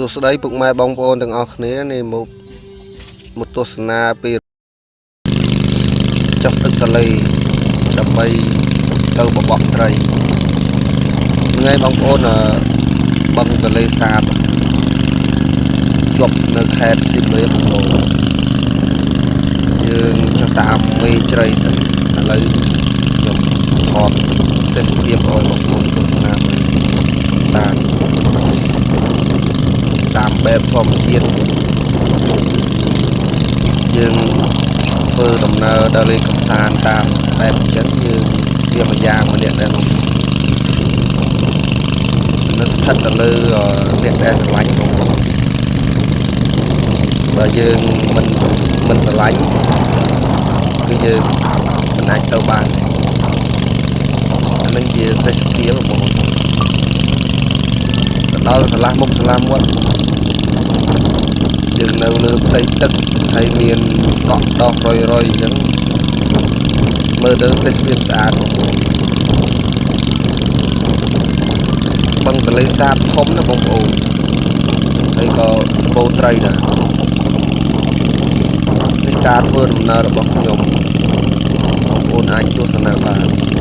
សួស្តីពុកម៉ែបងប្អូនទាំងអស់គ្នានេះមកទស្សនាពីចុះទឹកទន្លេដើម្បីទៅបបោះត្រីថ្ងៃបងប្អូនបឹងទន្លេសាបជាប់នៅខេត្តសៀមរាបបងប្អូនយើងចុះតាមមេជ្រៃទៅឥឡូវខ្ញុំថតទេសភាពឲ្យបងប្អូនទស្សនាតាមបែបធម្មជាតិយើងធ្វើដំណើរដល់លេងកម្សាន្តតាមបែបអញ្ចឹងយើងវាម្យ៉ាងម្នាក់ដែរនៅស្ថិតទៅលើអ្នកដែលស្រឡាញ់បងប្អូនបើយើងមិនស្រឡាញ់គឺយើងមិនអាចទៅបានអានឹងជាទេសភាពបងប្អូនដល់ឆ្លាស់មុខឆ្លាស់មាត់យើងនៅលើផ្ទៃទឹកហើយមានកក់ដោះរយអញ្ចឹងមើលទៅទេសភាពស្អាតបងប្អូនបឹងទន្លេសាបធំណាបងប្អូនហើយក៏សម្បូរត្រីដែរនេះការធ្វើដំណើររបស់ខ្ញុំបងប្អូនអាចទស្សនាបាន